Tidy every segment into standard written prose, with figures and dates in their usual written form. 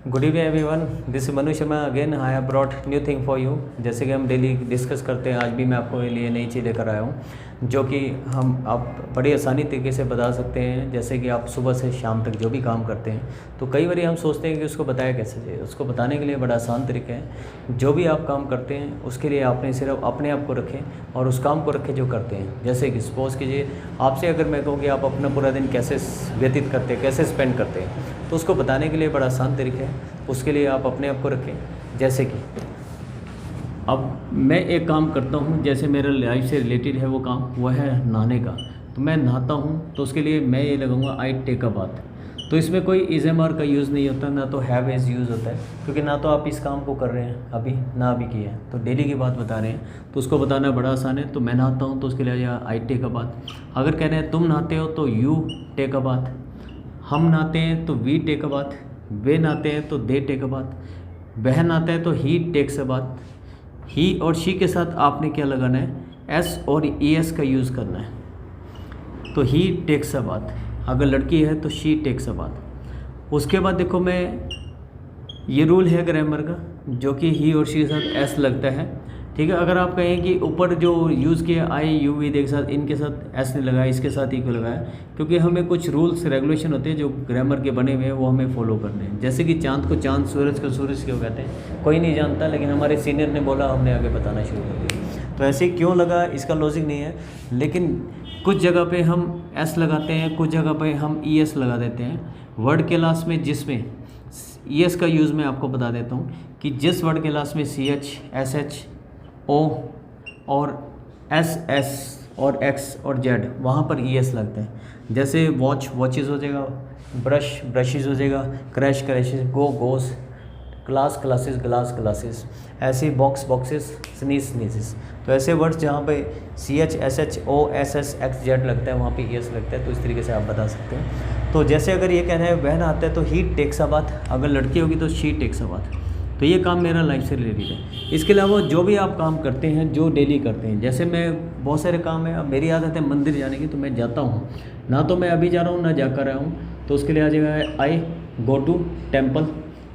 Good evening everyone, this is Manu Sharma again. I have brought new thing for you. जैसे कि हम daily discuss करते हैं, आज भी मैं आपको लिए नई चीज़ लेकर आया हूँ जो कि आप बड़ी आसानी तरीके से बता सकते हैं। जैसे कि आप सुबह से शाम तक जो भी काम करते हैं, तो कई बार हम सोचते हैं कि उसको बताया कैसे जाए। उसको बताने के लिए बड़ा आसान तरीका है। जो भी आप काम करते हैं उसके लिए आपने सिर्फ अपने आप को रखें और उस काम को रखें जो करते हैं। जैसे कि सपोज़ कीजिए आपसे अगर मैं कहूँ कि आप अपना पूरा दिन कैसे व्यतीत करते हैं, कैसे स्पेंड करते हैं, तो उसको बताने के लिए बड़ा आसान तरीका है। उसके लिए आप अपने आप को रखें। जैसे कि अब मैं एक काम करता हूँ, जैसे मेरा लाइफ से रिलेटेड है वो काम, वह है नहाने का। तो मैं नहाता हूँ तो उसके लिए मैं ये लगाऊंगा आई टेक अ बाथ। तो इसमें कोई इज एम आर का यूज़ नहीं होता, ना तो हैव एज यूज़ होता है, क्योंकि ना तो आप इस काम को कर रहे हैं अभी, ना अभी किए हैं, तो डेली की बात बता रहे हैं। तो उसको बताना बड़ा आसान है। तो मैं नहाता हूँ तो उसके लिए आई टेक अ बाथ। अगर कह रहे हैं तुम नहाते हो तो यू टेक अ बाथ। हम नहाते हैं तो वी टेक अ बाथ। वे नहाते हैं तो दे टेक अ बाथ। वह नहाता है तो ही टेक्स अ बाथ। ही और शी के साथ आपने क्या लगाना है, एस और ई एस का यूज़ करना है। तो ही टेक्स अ बाथ। अगर लड़की है तो शी टेक्स अ बाथ। उसके बाद देखो, मैं ये रूल है ग्रामर का, जो कि ही और शी के साथ एस लगता है, ठीक है। अगर आप कहें कि ऊपर जो यूज़ किया आई यू वी के साथ, इनके साथ एस नहीं लगाया, इसके साथ ही क्यों लगाया, क्योंकि हमें कुछ रूल्स रेगुलेशन होते हैं जो ग्रामर के बने हुए हैं, वो हमें फॉलो करने हैं। जैसे कि चांद को चांद, सूरज को सूरज क्यों कहते हैं, कोई नहीं जानता, लेकिन हमारे सीनियर ने बोला, हमने आगे बताना शुरू कर दिया। तो ऐसे क्यों लगा, इसका लॉजिक नहीं है, लेकिन कुछ जगह पे हम एस लगाते हैं, कुछ जगह पे हम ई एस लगा देते हैं। वर्ड के लास्ट में जिसमें ई एस का यूज़ मैं आपको बता देता हूँ कि जिस वर्ड के लास्ट में सी एच, एस एच, ओ और एस एस और एक्स और जेड, वहाँ पर ई एस लगता है। जैसे वॉच वॉचेज़ हो जाएगा, ब्रश ब्रशेज़ हो जाएगा, क्रैश क्रैशेज, गो गोस, क्लास क्लासेस, ग्लास क्लासेस, ऐसे बॉक्स बॉक्सेस, स्नीज स्नीजेस। तो ऐसे वर्ड्स जहाँ पे सी एच, एस एच, ओ, एस एस, एक्स, जेड लगता है, वहाँ पे ई एस लगता है। तो इस तरीके से आप बता सकते हैं। तो जैसे अगर ये कहना है वह नहाता है तो ही टेक्स अ बाथ, अगर लड़की होगी तो शी टेक्स अ बाथ। तो ये काम मेरा लाइफ से रिलेटेड है। इसके अलावा जो भी आप काम करते हैं, जो डेली करते हैं, जैसे मैं बहुत सारे काम है, अब मेरी आदत है मंदिर जाने की, तो मैं जाता हूँ, ना तो मैं अभी जा रहा हूँ ना जाकर आया हूँ, तो उसके लिए आ जाएगा आई गो टू टेम्पल।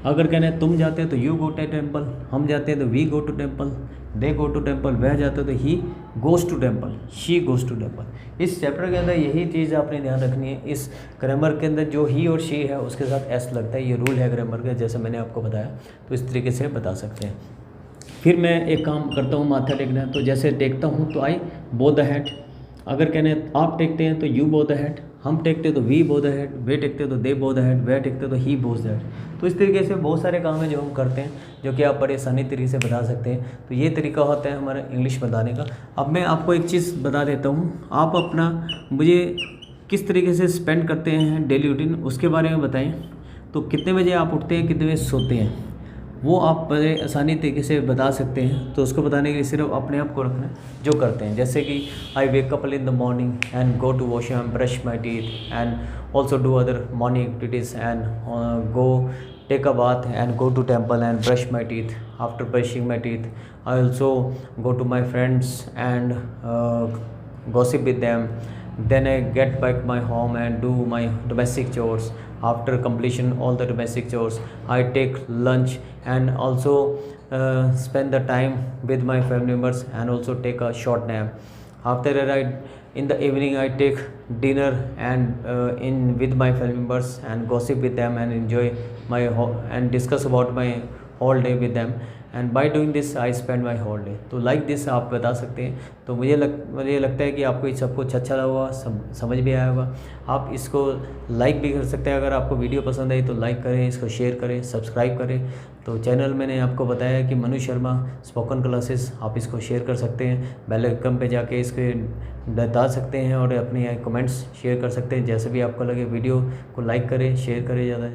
अगर कहना है तुम जाते हो तो यू गो टू टेम्पल, हम जाते हैं तो we go to temple, they go to temple, वह जाते हो तो he goes to temple, she goes to temple. इस चैप्टर के अंदर यही चीज़ आपने ध्यान रखनी है। इस ग्रामर के अंदर जो ही और शी है उसके साथ एस लगता है, ये रूल है ग्रामर का, जैसे मैंने आपको बताया। तो इस तरीके से बता सकते हैं। फिर मैं एक काम करता हूँ माथा टेकना, तो जैसे टेकता हूँ तो आई बो द हेड। अगर कहने आप टेकते हैं तो यू बो द हेड, हम टेकते हैं तो वी बो द हेड, वे टेकते हैं तो दे बो द हेड, वह टेकते हैं तो ही बोज द हेड। तो इस तरीके से बहुत सारे काम हैं जो हम करते हैं, जो कि आप बड़े आसानी तरीके से बता सकते हैं। तो ये तरीका होता है हमारा इंग्लिश बताने का। अब मैं आपको एक चीज़ बता देता हूँ, आप अपना मुझे किस तरीके से स्पेंड करते हैं डेली रूटीन, उसके बारे में बताएं। तो कितने बजे आप उठते हैं, कितने बजे सोते हैं, वो आप बड़े आसानी तरीके से बता सकते हैं। तो उसको बताने के लिए सिर्फ अपने आप को रखना है जो करते हैं। जैसे कि I wake up in the morning and go to washroom, brush my teeth and also do other morning activities and go take a bath and go to temple and brush my teeth. After brushing my teeth, I also go to my friends and gossip with them. Then I get back my home and do my domestic chores. After completion all the domestic chores, I take lunch and also spend the time with my family members and also take a short nap. After that, in the evening I take dinner and in with my family members and gossip with them and enjoy my and discuss about my whole day with them. And by doing this I spend my whole day. तो like this आप बता सकते हैं। तो मुझे लगता है कि आपको ये सब कुछ अच्छा लगा होगा, समझ भी आया होगा। आप इसको लाइक भी कर सकते हैं। अगर आपको वीडियो पसंद आई तो लाइक करें, इसको शेयर करें, सब्सक्राइब करें। तो चैनल मैंने आपको बताया कि मनु शर्मा स्पोकन क्लासेस, आप इसको शेयर कर सकते हैं, बेल आइकन पे जाके इसके बता सकते हैं और अपने कमेंट्स शेयर कर सकते हैं। जैसे भी आपको लगे वीडियो को लाइक करें, शेयर करें ज़्यादा।